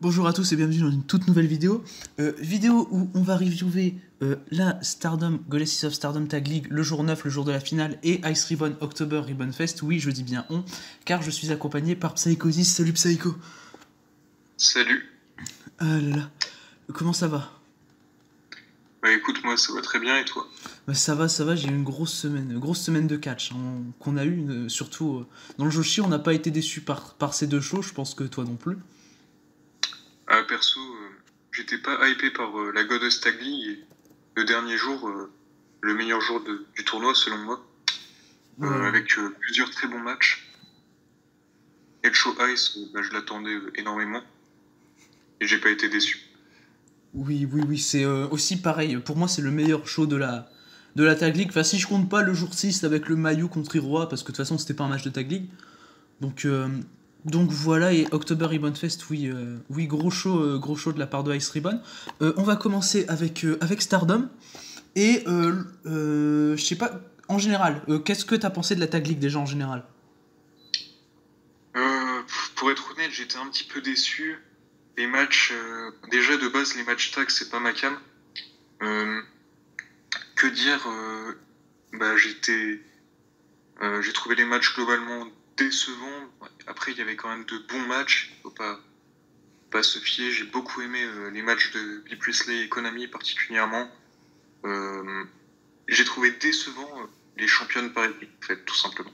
Bonjour à tous et bienvenue dans une toute nouvelle vidéo. Vidéo où on va reviewer la Stardom Goddesses of Stardom Tag League le jour 9, le jour de la finale, et Ice Ribbon October Ribbon Fest. Oui, je dis bien on, car je suis accompagné par Psychosis. Salut Psycho. Salut. Ah là là, comment ça va? Bah écoute, moi ça va très bien et toi? Bah, ça va, j'ai eu une grosse semaine de catch qu'on a eu, surtout dans le Joshi. On n'a pas été déçus par ces deux shows, je pense que toi non plus. Perso, j'étais pas hypé par la Goddess Tag League et le dernier jour, le meilleur jour du tournoi selon moi, Ouais. avec plusieurs très bons matchs. Et le show Ice, bah, je l'attendais énormément et j'ai pas été déçu. Oui, c'est aussi pareil. Pour moi, c'est le meilleur show de la Tag League. Enfin, si je compte pas le jour 6 avec le Mayu contre Iroha, parce que de toute façon, c'était pas un match de Tag League. Donc, euh, donc voilà, et October Ribbon Fest, oui, gros show de la part de Ice Ribbon. On va commencer avec Stardom. Et je sais pas, en général, qu'est-ce que t'as pensé de la Tag League déjà en général? Pour être honnête, j'étais un petit peu déçu. Les matchs, déjà de base, les matchs tag, c'est pas ma cam. Euh, que dire bah, j'ai trouvé les matchs globalement décevants. Après, il y avait quand même de bons matchs. Faut pas se fier. J'ai beaucoup aimé les matchs de Bea Priestley et Konami particulièrement. Euh, j'ai trouvé décevant les championnes par équipe, en fait, tout simplement,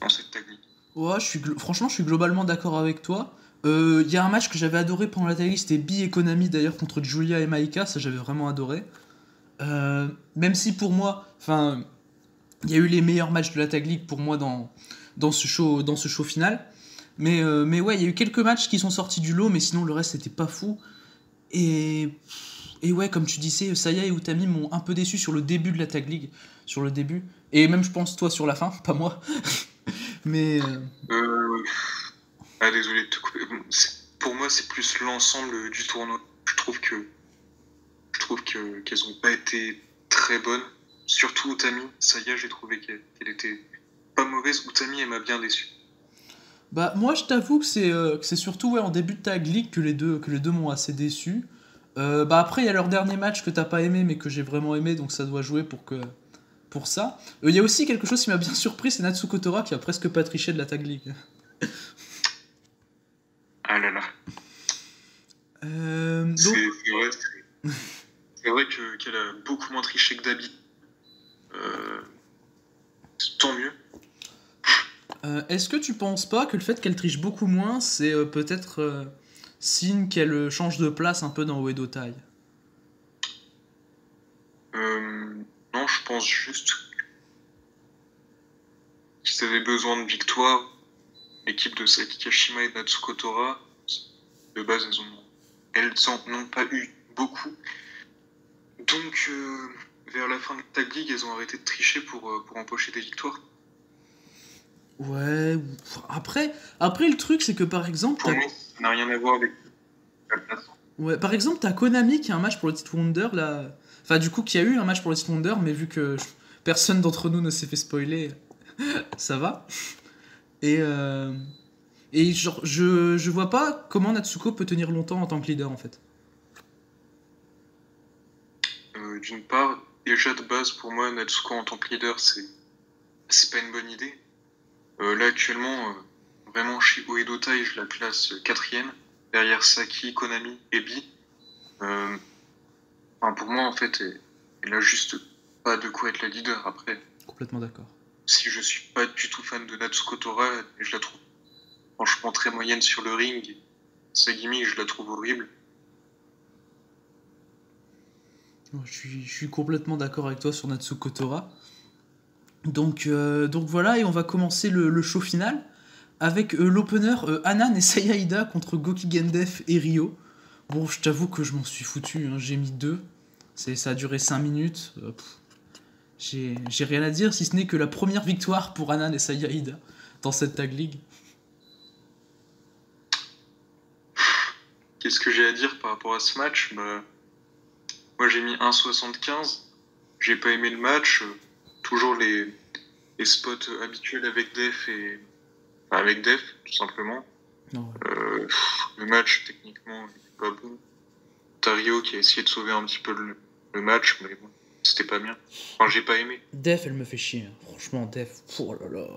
dans cette technique. Ouais, franchement, je suis globalement d'accord avec toi. Il y a un match que j'avais adoré pendant la Tag League, c'était Bee et Konami d'ailleurs contre Julia et Maika, ça j'avais vraiment adoré. Même si pour moi, enfin, il y a eu les meilleurs matchs de la Tag League pour moi dans ce show final. Mais ouais, il y a eu quelques matchs qui sont sortis du lot, mais sinon le reste c'était pas fou. Et, et ouais, comme tu disais, Saya et Utami m'ont un peu déçu sur le début de la Tag League. Sur le début. Et même, je pense, toi sur la fin, pas moi. Mais. Euh, désolé de te couper. Bon, pour moi, c'est plus l'ensemble du tournoi. Je trouve que qu'elles ont pas été très bonnes. Surtout Utami. Saya, j'ai trouvé qu'elle était pas mauvaise. Utami, elle m'a bien déçu. Bah, moi, je t'avoue que c'est surtout ouais, en début de Tag League que les deux m'ont assez déçu. Bah, après, il y a leur dernier match que t'as pas aimé, mais que j'ai vraiment aimé, donc ça doit jouer pour ça. Il y a aussi quelque chose qui m'a bien surpris, c'est Natsuko Tora qui a presque pas triché de la Tag League. Ah là là. Donc, C'est vrai qu'elle a beaucoup moins triché que d'habitude. Euh, Tant mieux. est-ce que tu penses pas que le fait qu'elle triche beaucoup moins, c'est peut-être signe qu'elle change de place un peu dans Uedo Tai? Euh, non, je pense juste qu'ils avaient besoin de victoire. L'équipe de Saki Kashima et Natsuko Tora, de base, elles en ont pas eu beaucoup. Donc, vers la fin de Tag League, elles ont arrêté de tricher pour empocher des victoires. Ouais, après le truc c'est que par exemple, Pour moi, ça n'a rien à voir avec la place. ouais, par exemple, t'as Konami qui a un match pour le titre Wonder là. Enfin, du coup, qui a eu un match pour le titre Wonder, mais vu que personne d'entre nous ne s'est fait spoiler, ça va. Et, euh, et genre, je vois pas comment Natsuko peut tenir longtemps en tant que leader en fait. D'une part, déjà de base, pour moi, Natsuko en tant que leader, c'est pas une bonne idée. Là, actuellement, vraiment, chez Uedo Tai, je la place quatrième, derrière Saki, Konami et Bi. Euh, enfin, pour moi, en fait, elle a juste pas de quoi être la leader. Après, Complètement d'accord. si je suis pas du tout fan de Natsuko Tora, je la trouve franchement très moyenne sur le ring. Sa gimmick, je la trouve horrible. Je suis complètement d'accord avec toi sur Natsuko Tora. Donc voilà, et on va commencer le show final avec l'opener Anan et Sayaida contre Goki Gendef et Ryo. Bon, je t'avoue que je m'en suis foutu, hein, j'ai mis 2. Ça a duré 5 minutes. J'ai rien à dire, si ce n'est que la première victoire pour Anan et Sayaida dans cette Tag League. Qu'est-ce que j'ai à dire par rapport à ce match? Bah, moi, j'ai mis 1,75. J'ai pas aimé le match. Toujours les spots habituels avec Def et... enfin, avec Def, tout simplement. Non, ouais. Le match, techniquement, pas bon. Tario qui a essayé de sauver un petit peu le match, mais bon, c'était pas bien. Enfin, j'ai pas aimé. Def, elle me fait chier. Hein. Franchement, Def, oh là là.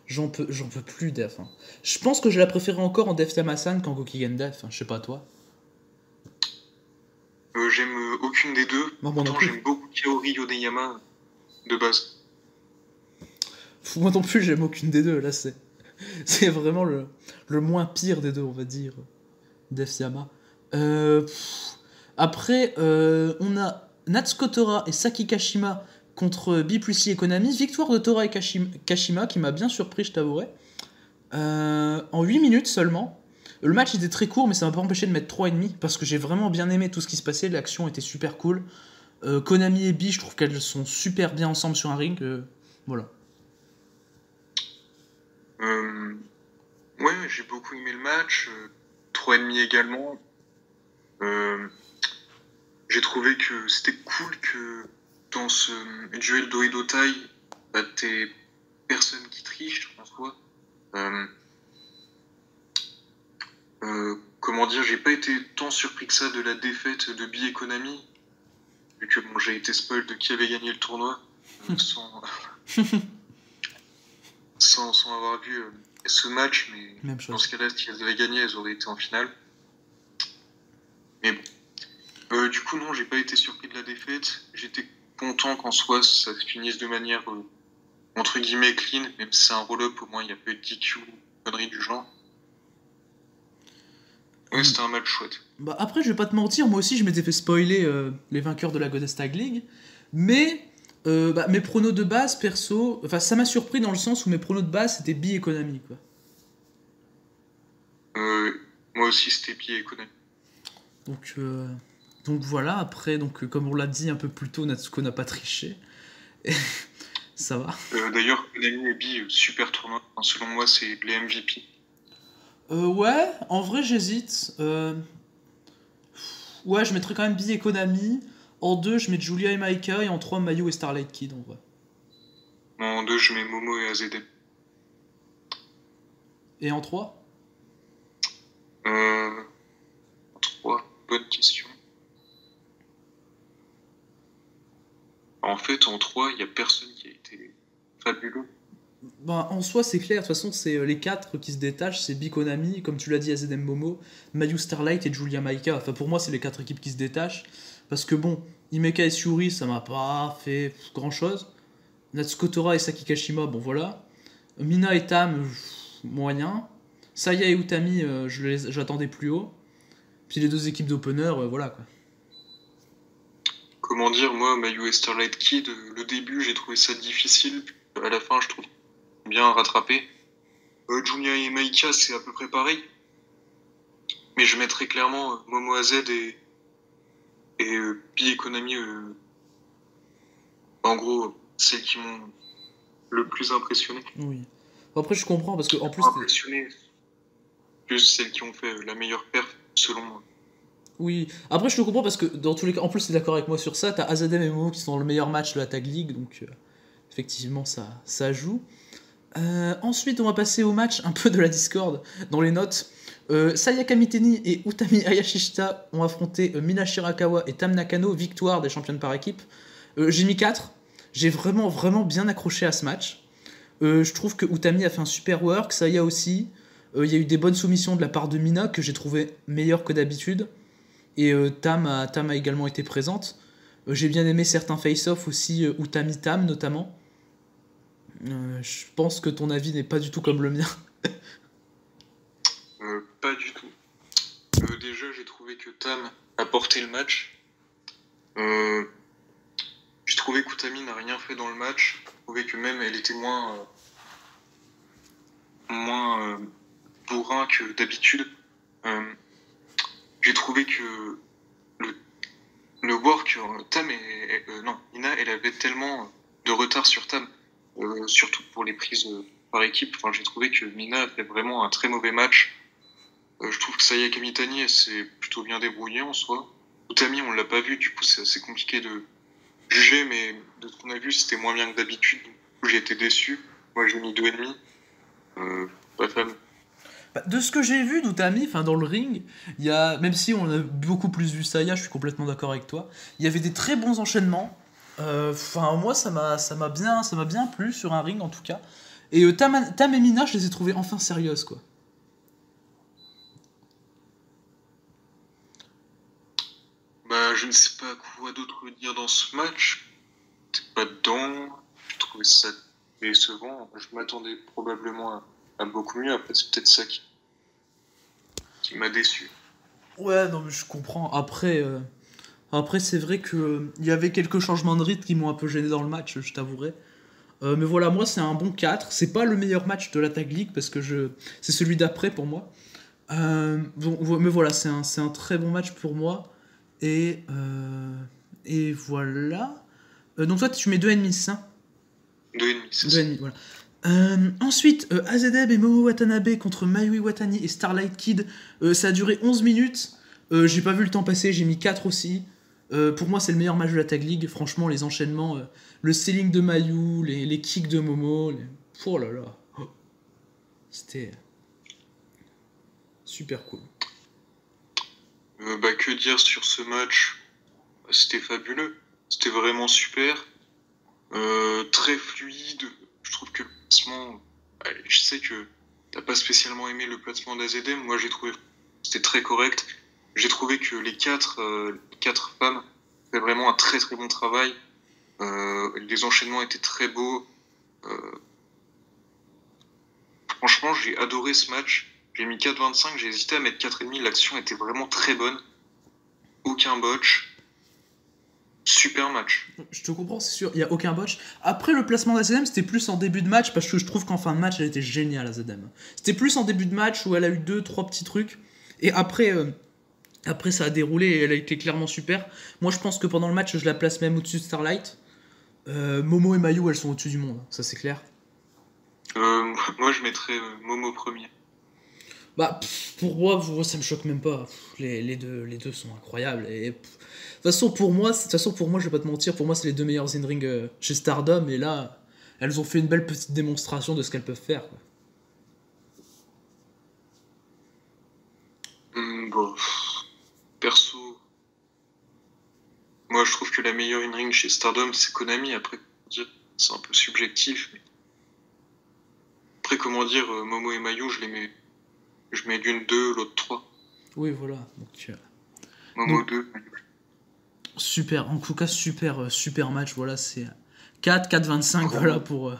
J'en peux plus, Def. Hein. Je pense que je la préférais encore en Def Tamasan qu'en Gokigen Def. Hein. Je sais pas, toi. J'aime aucune des deux. Non, moi non Pourtant, plus. j'aime beaucoup Kaori Yoneyama de base. Moi non plus, j'aime aucune des deux. Là, c'est vraiment le moins pire des deux, on va dire. Def Yama. Après, on a Natsuko Tora et Saki Kashima contre B plus C et Konami. Victoire de Tora et Kashima qui m'a bien surpris, je t'avouerai. En 8 minutes seulement. Le match était très court, mais ça m'a pas empêché de mettre 3,5 parce que j'ai vraiment bien aimé tout ce qui se passait. L'action était super cool. Konami et B, je trouve qu'elles sont super bien ensemble sur un ring. Voilà. Ouais, j'ai beaucoup aimé le match. 3,5 également. J'ai trouvé que c'était cool que dans ce duel d'Oedo Tai, bah, t'es personne qui triche en soi. Comment dire, j'ai pas été tant surpris que ça de la défaite de Bi et Konami, vu que bon, j'ai été spoil de qui avait gagné le tournoi, sans, sans avoir vu ce match, mais Même chose. dans ce cas-là, si elles avaient gagné, elles auraient été en finale. Mais bon. Du coup, non, j'ai pas été surpris de la défaite. J'étais content qu'en soi, ça se finisse de manière entre guillemets clean, même si c'est un roll-up, au moins il n'y a pas eu de DQ, conneries du genre. Ouais, c'était un match chouette. Bah après, je vais pas te mentir, moi aussi je m'étais fait spoiler les vainqueurs de la Golden Tag League, mais mes pronos de base, perso, enfin ça m'a surpris dans le sens où mes pronos de base c'était Bi et Konami, quoi. Moi aussi, c'était Bi et Konami. Donc voilà, après, comme on l'a dit un peu plus tôt, Natsuko n'a pas triché. Ça va. D'ailleurs, Konami et Bi, super tournoi. Enfin, selon moi, c'est les MVP. Ouais, en vrai j'hésite. Ouais, je mettrais quand même Bi et Konami. En 2, je mets Julia et Maika, et en 3, Mayu et Starlight Kid, en vrai. En 2, je mets Momo et AZM. Et en 3? En 3, bonne question. En fait, en 3, il n'y a personne qui a été fabuleux. Bah, en soi, c'est clair. De toute façon, c'est les 4 qui se détachent. C'est Bi Konami, comme tu l'as dit, AZM Momo, Mayu Starlight et Julia Maika. Enfin, pour moi, c'est les 4 équipes qui se détachent. Parce que bon, Himeka et Syuri, ça m'a pas fait grand chose. Natsuko Tora et Saki Kashima, bon voilà. Mina et Tam, moyen. Saya et Utami, j'attendais plus haut. Puis les 2 équipes d'opener, voilà quoi. Comment dire, moi, Mayu et Starlight Kid, le début, j'ai trouvé ça difficile. À la fin, je trouve bien rattrapé. Junya et Maika, c'est à peu près pareil. Mais je mettrais clairement Momo AZ et Bi et Konami, en gros, celles qui m'ont le plus impressionné. Oui. Après, je comprends parce que en plus. Impressionné, plus celles qui ont fait la meilleure perf, selon moi. Oui. Après, je te comprends parce que dans tous les cas, en plus, t'es d'accord avec moi sur ça. T'as AZM et Momo qui sont dans le meilleur match de la Tag League, donc effectivement, ça joue. Ensuite, on va passer au match un peu de la Discord dans les notes. Sayaka Miteni et Utami Hayashishita ont affronté Mina Shirakawa et Tam Nakano, victoire des championnes par équipe. J'ai mis 4. J'ai vraiment, vraiment bien accroché à ce match. Je trouve que Utami a fait un super work, Saya aussi. Il y a eu des bonnes soumissions de la part de Mina que j'ai trouvé meilleures que d'habitude. Et Tam a également été présente. J'ai bien aimé certains face-off aussi, Utami Tam notamment. Je pense que ton avis n'est pas du tout comme le mien. Pas du tout. Déjà, j'ai trouvé que Tam a porté le match. J'ai trouvé qu'Utami n'a rien fait dans le match. J'ai trouvé que même elle était moins bourrin que d'habitude. J'ai trouvé que le work, Tam non, Nina, elle avait tellement de retard sur Tam, surtout pour les prises par équipe. Enfin, j'ai trouvé que Mina a fait vraiment un très mauvais match. Je trouve que Sayaka Mitani, elle s'est plutôt bien débrouillée en soi. Utami, on l'a pas vu, du coup, c'est assez compliqué de juger, mais de ce qu'on a vu, c'était moins bien que d'habitude. Du coup, j'ai été déçu. Moi, j'ai mis 2,5. Pas fan. Bah, de ce que j'ai vu d'Utami, enfin dans le ring, il y a, même si on a beaucoup plus vu Saya, je suis complètement d'accord avec toi, il y avait des très bons enchaînements. Enfin, moi, ça m'a bien plu sur un ring en tout cas. Et Tam et Mina, je les ai trouvées enfin sérieuses, quoi. Bah, je ne sais pas quoi d'autre dire dans ce match. T'es pas dedans. Je trouvais ça décevant. Je m'attendais probablement à beaucoup mieux. Après, c'est peut-être ça qui m'a déçu. Ouais, non, mais je comprends. Après c'est vrai que il y avait quelques changements de rythme qui m'ont un peu gêné dans le match, je t'avouerai. Mais voilà, moi, c'est un bon 4. C'est pas le meilleur match de la Tag League parce que c'est celui d'après pour moi. Mais voilà, c'est un très bon match pour moi. Et voilà. Donc toi, tu mets 2,5, c'est ça? 2,5, c'est ça. 2,5, voilà. Ensuite, Azedeb et Momo Watanabe contre Mayu Iwatani et Starlight Kid. Ça a duré 11 minutes. J'ai pas vu le temps passer, j'ai mis 4 aussi. Pour moi, c'est le meilleur match de la Tag League. Franchement, les enchaînements, le selling de Mayu, les kicks de Momo. Oh là là. Oh. C'était super cool. Bah, que dire sur ce match? C'était fabuleux. C'était vraiment super. Très fluide. Je trouve que le placement. Allez, je sais que t'as pas spécialement aimé le placement d'AZM. Moi, j'ai trouvé que c'était très correct. J'ai trouvé que les quatre femmes faisaient vraiment un très très bon travail. Les enchaînements étaient très beaux. Euh, Franchement, j'ai adoré ce match. J'ai mis 4,25, j'ai hésité à mettre 4,5. L'action était vraiment très bonne. Aucun botch. Super match. Je te comprends, c'est sûr, il n'y a aucun botch. Après, le placement d'AZM, c'était plus en début de match, parce que je trouve qu'en fin de match, elle était géniale, AZM. C'était plus en début de match où elle a eu 2-3 petits trucs. Et après, ça a déroulé et elle a été clairement super. Moi, je pense que pendant le match, je la place même au-dessus de Starlight. Momo et Mayu, elles sont au-dessus du monde, ça c'est clair. Moi, je mettrais Momo premier. Bah, pour moi, ça me choque même pas. Les deux sont incroyables. Et, de toute façon, pour moi, je vais pas te mentir, pour moi, c'est les deux meilleurs in-ring chez Stardom. Et là, elles ont fait une belle petite démonstration de ce qu'elles peuvent faire, quoi. Bon, perso, moi, je trouve que la meilleure in-ring chez Stardom, c'est Konami. Après, c'est un peu subjectif. Mais... Après, comment dire, Momo et Mayu, je mets l'une 2, l'autre 3. Oui, voilà. Donc, Momo 2, Mayu. super, en tout cas, super match. Voilà, c'est 4-4-25, voilà, pour.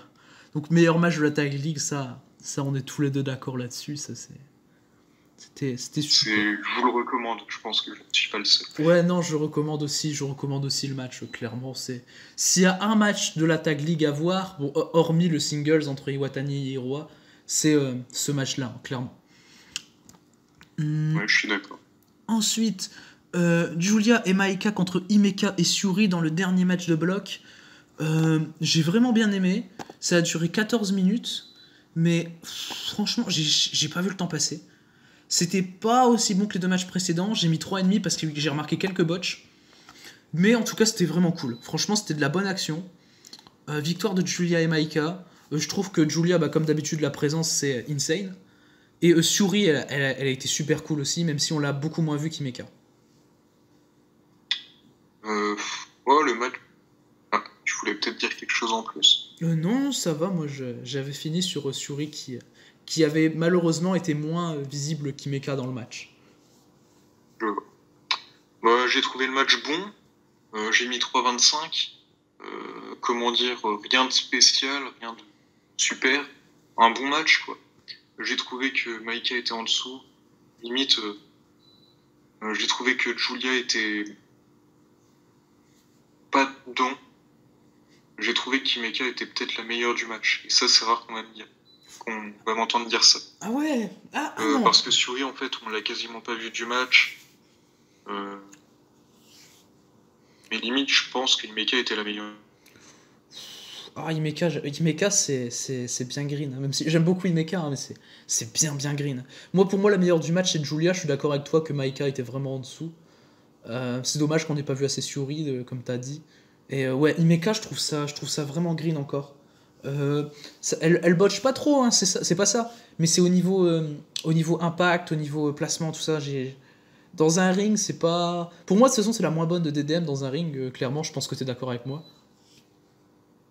Donc, meilleur match de la Tag League, ça, on est tous les deux d'accord là-dessus. C'était super. Je vous le recommande, je pense que je ne suis pas le seul. Ouais, non, je recommande aussi le match, clairement. S'il y a un match de la Tag League à voir, bon, hormis le singles entre Iwatani et Hiroa, c'est ce match-là, clairement. Ouais, je suis d'accord. Ensuite, Julia et Maika contre Himeka et Syuri dans le dernier match de bloc. J'ai vraiment bien aimé. Ça a duré 14 minutes, mais franchement, j'ai pas vu le temps passer. C'était pas aussi bon que les deux matchs précédents. J'ai mis 3,5 parce que j'ai remarqué quelques botches. Mais en tout cas, c'était vraiment cool. Franchement, c'était de la bonne action. Victoire de Julia et Maika. Je trouve que Julia, bah, comme d'habitude, la présence, c'est insane. Et Syuri, elle a été super cool aussi, même si on l'a beaucoup moins vu qu'Himeka. Ouais, le match. Ah, je voulais peut-être dire quelque chose en plus. Non, ça va. Moi, j'avais fini sur Syuri qui avait malheureusement été moins visible qu'Himeka dans le match. Je vois. Bah, j'ai trouvé le match bon. J'ai mis 3,25. Comment dire, rien de spécial, rien de super. Un bon match, quoi. J'ai trouvé que Maika était en dessous. Limite, j'ai trouvé que Julia était pas dedans. J'ai trouvé qu'Himeka était peut-être la meilleure du match. Et ça, c'est rare qu'on va m'entendre dire ça. Ah ouais. Non. Parce que Syuri, en fait, on l'a quasiment pas vu du match. Mais limite, je pense qu'Himeka était la meilleure. Ah, Himeka c'est bien green. Hein. Même si j'aime beaucoup Himeka, hein, mais c'est bien green. Pour moi, la meilleure du match, c'est Julia. Je suis d'accord avec toi que Maika était vraiment en dessous. C'est dommage qu'on n'ait pas vu assez Syuri, comme t'as dit. Et ouais, Himeka, je trouve ça vraiment green encore. Elle botche pas trop, hein, c'est pas ça. Mais c'est au niveau impact, au niveau placement, tout ça. Dans un ring, c'est pas. Pour moi, de toute façon, c'est la moins bonne de DDM dans un ring. Clairement, je pense que t'es d'accord avec moi.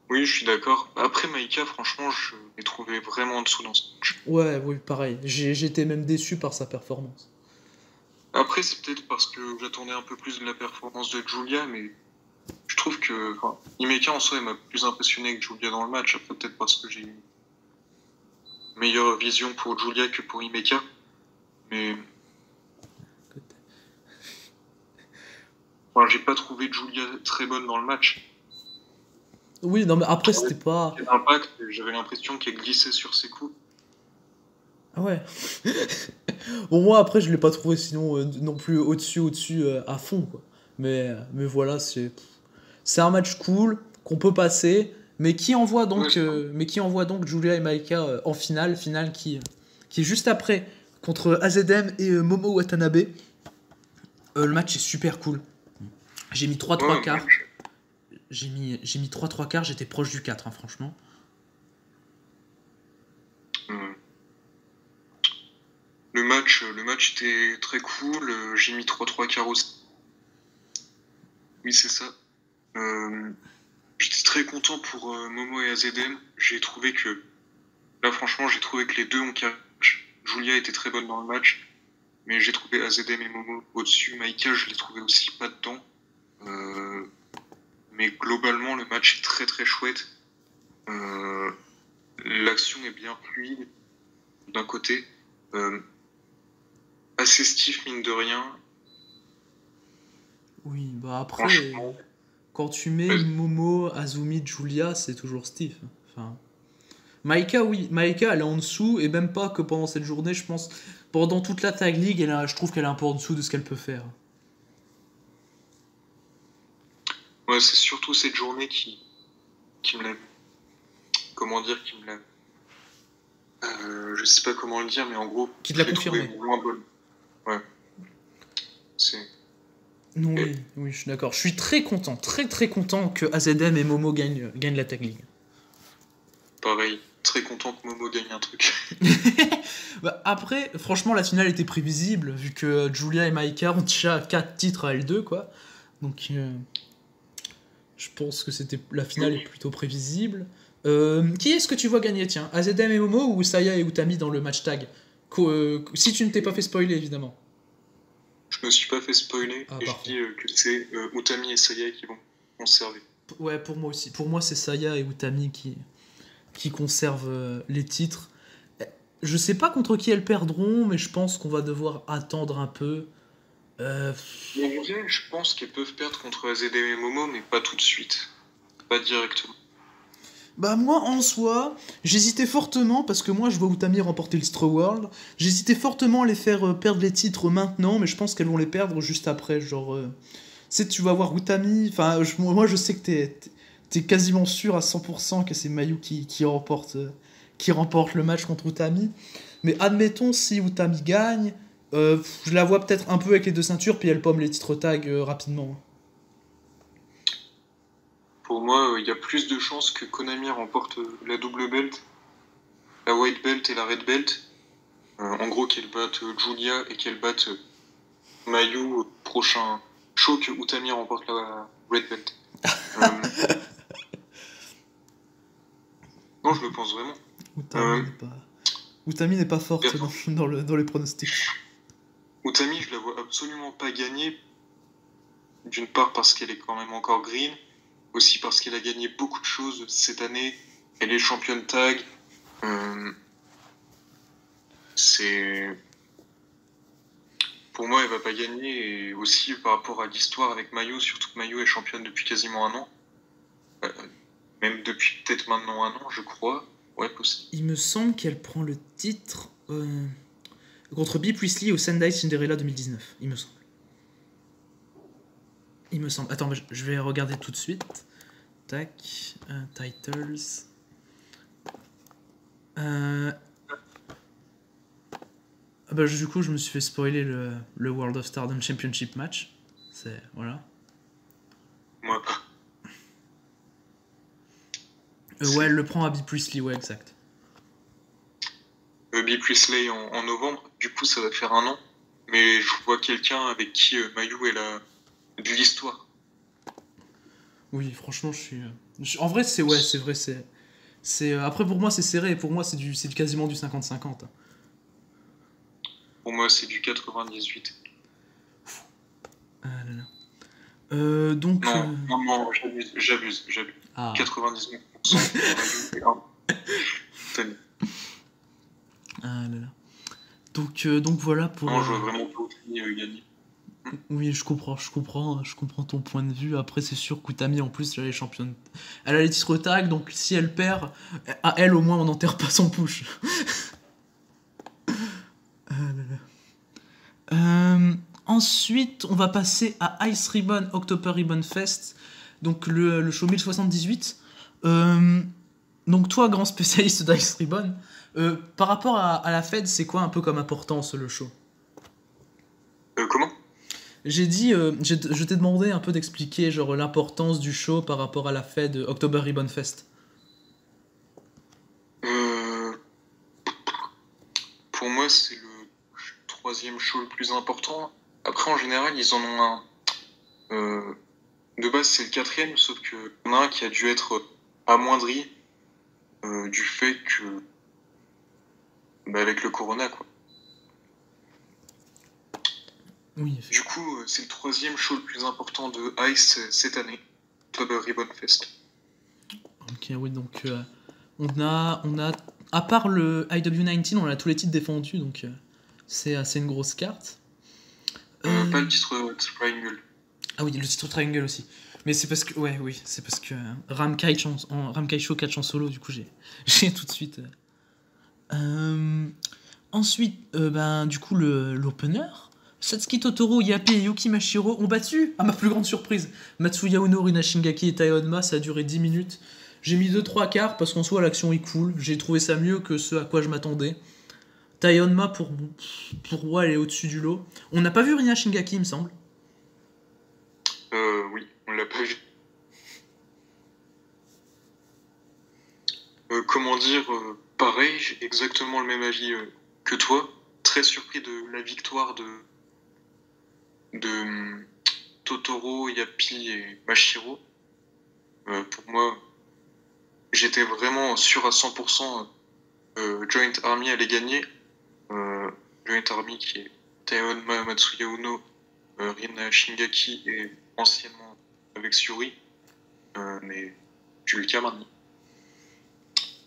Oui, je suis d'accord. Après, Maïka, franchement, je l'ai trouvé vraiment en dessous dans ce match. Ouais, oui, pareil. J'étais même déçu par sa performance. Après, c'est peut-être parce que j'attendais un peu plus de la performance de Julia, mais je trouve que enfin, Himeka en soi, elle m'a plus impressionné que Julia dans le match. Après, peut-être parce que j'ai une meilleure vision pour Julia que pour Himeka. Mais enfin, j'ai pas trouvé Julia très bonne dans le match. Oui, non, mais après, J'avais c'était pas. quel impact, j'avais l'impression qu'elle glissait sur ses coups. Ah ouais. Bon, moi, après, je l'ai pas trouvé sinon non plus au-dessus, à fond, quoi. Mais voilà, c'est un match cool qu'on peut passer, Ouais, mais qui envoie donc Julia et Maika en finale qui est juste après contre AZM et Momo Watanabe. Le match est super cool. J'ai mis 3-3 ouais, quarts. J'ai mis 3-3 quarts, j'étais proche du 4, hein, franchement. euh, le match était très cool. J'ai mis 3-3 quarts aussi. Oui, c'est ça. Euh, J'étais très content pour Momo et AZM. J'ai trouvé que, là, franchement, j'ai trouvé que les deux ont catch. Julia était très bonne dans le match, mais j'ai trouvé AZM et Momo au-dessus. Maïka, je l'ai trouvé aussi pas dedans. Euh, mais globalement, le match est très très chouette. Euh, L'action est bien fluide d'un côté. Euh, Assez stiff, mine de rien. Oui, bah après, Franchement, quand tu mets euh, Momo, Azumi, Julia, c'est toujours Steve. Enfin, Maika, oui, Maika, elle est en dessous, et même pas que pendant cette journée, je pense. Pendant toute la Tag League, je trouve qu'elle est un peu en dessous de ce qu'elle peut faire. ouais, c'est surtout cette journée qui me l'a, comment dire, qui me l'a, je sais pas comment le dire, mais en gros, Qui te l'a je l'ai trouvé confirmé. moins bonne. Ouais, c'est Oui, et oui, je suis d'accord. Je suis très content, très très content que AZM et Momo gagnent la Tag League. pareil. Très content que Momo gagne un truc. Bah, après, franchement, la finale était prévisible, vu que Julia et Maika ont déjà 4 titres à L2, quoi. Donc, je pense que la finale est Oui, plutôt prévisible. Qui est-ce que tu vois gagner, tiens? AZM et Momo ou Saya et Utami dans le match tag? Si tu ne t'es pas fait spoiler, évidemment. je me suis pas fait spoiler Ah, et je parfait. dis que c'est Utami et Saya qui vont conserver. Ouais, pour moi aussi. Pour moi, c'est Saya et Utami qui conservent les titres. Je sais pas contre qui elles perdront, mais je pense qu'on va devoir attendre un peu. Euh, En vrai, je pense qu'ils peuvent perdre contre AZM et Momo, mais pas tout de suite. Pas directement. Bah moi en soi, j'hésitais fortement parce que moi je vois Utami remporter le Stro World. J'hésitais fortement à les faire perdre les titres maintenant, mais je pense qu'elles vont les perdre juste après. Genre, tu vas voir Utami. Enfin, moi je sais que t'es quasiment sûr à 100% que c'est Mayu qui remporte le match contre Utami. Mais admettons si Utami gagne, je la vois peut-être un peu avec les deux ceintures, puis elle pomme les titres tag rapidement. Pour moi, il y a plus de chances que Konami remporte la double belt, la white belt et la red belt. En gros, qu'elle batte Julia et qu'elle batte Mayu au prochain show que Utami remporte la red belt. Euh, non, je le pense vraiment. Utami Euh, n'est pas, Utami n'est pas forte Perso, dans les pronostics. Utami, je la vois absolument pas gagner. D'une part parce qu'elle est quand même encore green, aussi parce qu'elle a gagné beaucoup de choses cette année. Elle est championne tag. Euh, c'est Pour moi, elle va pas gagner. Et aussi par rapport à l'histoire avec Mayu, surtout que Mayu est championne depuis quasiment un an. Euh, Même depuis peut-être maintenant un an, je crois. Ouais, possible. Il me semble qu'elle prend le titre contre Bea Priestley au Sendai Cinderella 2019. Il me semble. Il me semble. Attends, je vais regarder tout de suite. Tac. Titles. Du coup, je me suis fait spoiler le World of Stardom Championship match. Voilà. Moi, Ouais, elle le prend à Bea Priestley, ouais, exact. Bea Priestley en novembre. Du coup, ça va faire un an. Mais je vois quelqu'un avec qui Mayu, elle a de l'histoire. Oui, franchement, en vrai, c'est ouais, c'est vrai, après, pour moi, c'est serré. Pour moi, c'est quasiment du 50-50. Pour moi, c'est du 98. Ah là là. Donc. Non, j'abuse. Ah. 99% Mayu et 1. Tony. Ah là là. Donc voilà pour. Non, je vois vraiment pas Utami gagner. Oui, je comprends ton point de vue. Après, c'est sûr qu'Utami, en plus, elle est championne. Elle a les titres tag, donc si elle perd, à elle, au moins, on n'enterre pas son push. Ah là là. Ensuite, on va passer à Ice Ribbon October Ribbon Fest, donc le show 1078. Donc toi, grand spécialiste d'Ice Ribbon, par rapport à la Fed, c'est quoi un peu comme importance le show? Comment? J'ai dit, je t'ai demandé un peu d'expliquer genre l'importance du show par rapport à la Fed October Ribbon Fest. Pour moi, c'est le troisième show le plus important. Après, en général, ils en ont un. De base, c'est le quatrième, sauf qu'il y en a un qui a dû être amoindri du fait que. Avec le Corona, quoi. Oui. Du coup, c'est le troisième show le plus important de Ice cette année, October Ribbon Fest. Ok, oui, donc on a, à part le IW19, on a tous les titres défendus, donc c'est assez une grosse carte. Pas le titre Triangle. Ah oui, le titre Triangle aussi. Mais c'est parce que, ouais, oui, c'est parce que Ramkai Show catch en solo, du coup j'ai tout de suite. Ensuite, du coup, l'opener. Satsuki Totoro, Yapi et Yuki Mashiro ont battu, à ma plus grande surprise, Matsuya Uno, Rina Shingaki et Tai Honma. Ça a duré 10 minutes. J'ai mis 2-3 quarts parce qu'en soi l'action est cool. J'ai trouvé ça mieux que ce à quoi je m'attendais. Tai Honma, pour moi, elle est au-dessus du lot. On n'a pas vu Rina Shingaki, il me semble. Oui, on l'a pas vu. Comment dire, pareil, j'ai exactement le même avis que toi. Très surpris de la victoire de Totoro, Yapi et Mashiro. Pour moi, j'étais vraiment sûr à 100% Joint Army allait gagner. Joint Army qui est Tai Honma, Matsuya Uno, Rina Shingaki et anciennement avec Syuri. Mais j'ai eu le cas maintenant.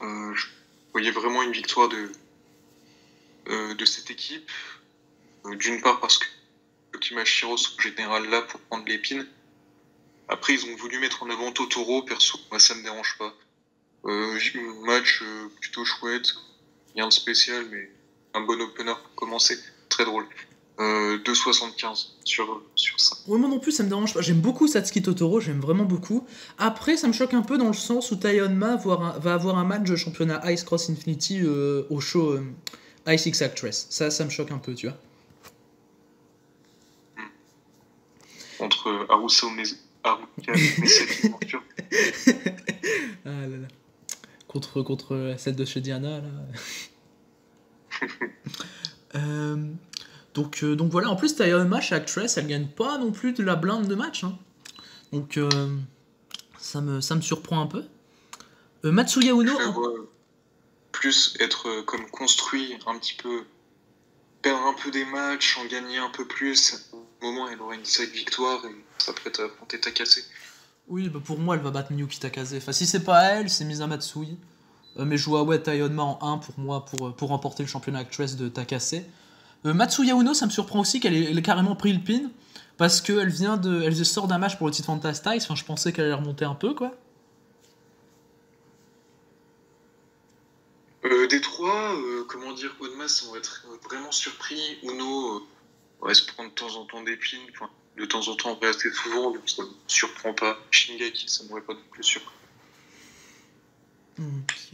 Je voyais vraiment une victoire de cette équipe. D'une part parce que Kimashiro sont en général là pour prendre l'épine. Après, ils ont voulu mettre en avant Totoro. Perso, moi, ça me dérange pas. Match plutôt chouette. Rien de spécial, mais un bon opener pour commencer. Très drôle. 2,75 sur ça. Ouais, moi non plus, ça me dérange pas. J'aime beaucoup Satsuki Totoro, j'aime vraiment beaucoup. Après, ça me choque un peu dans le sens où Tai Honma va avoir un match de championnat Ice Cross Infinity au show Ice X Actress. Ça me choque un peu, tu vois. Entre Haruka Mesaki, bien sûr. Ah là là. Contre celle de chez Diana, là. Donc voilà, en plus, Tai Honma chez Actress, elle gagne pas non plus de la blinde de match. Hein. Donc ça me surprend un peu. Matsuya Uno. Je vois plus être comme construit un petit peu, perdre un peu des matchs, en gagner un peu plus. Au moment, elle aura une sacrée victoire et s'apprête à affronter Takase. Oui, bah pour moi, elle va battre Miyuki Takase. Enfin, si c'est pas elle, c'est Misa Matsui. Mais je vois Tai Honma en 1 pour moi, pour remporter le championnat Actress de Takase. Matsuya Uno, ça me surprend aussi qu'elle ait carrément pris le pin. Parce qu'elle elle sort d'un match pour le titre Fantastics. Enfin, je pensais qu'elle allait remonter un peu, quoi. Des trois, comment dire, Honma, ça va être vraiment surpris. Uno va se prendre de temps en temps des pins. Enfin, de temps en temps, on va assez souvent, donc ça ne me surprend pas. Shingaki, ça ne m'aurait pas non plus surpris. Ok.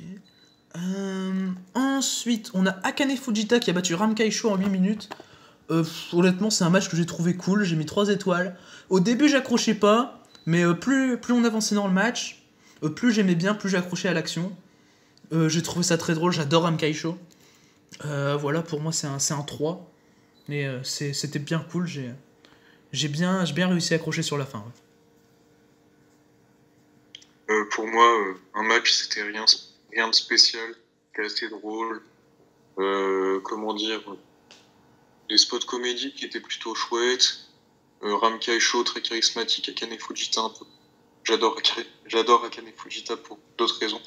Ensuite, on a Akane Fujita qui a battu Ramkai Sho en 8 minutes. Honnêtement, c'est un match que j'ai trouvé cool. J'ai mis 3 étoiles. Au début, j'accrochais pas, mais plus on avançait dans le match, plus j'aimais bien, plus j'accrochais à l'action. J'ai trouvé ça très drôle, j'adore Amkaisho. Voilà, pour moi c'est un 3. Et c'était bien cool, j'ai bien réussi à accrocher sur la fin. Ouais. Pour moi, un match, c'était rien de spécial, c'était assez drôle. Comment dire, des spots comédies qui étaient plutôt chouettes. Ramkai Show, très charismatique, Akane Fujita un peu. J'adore Akane Fujita pour d'autres raisons,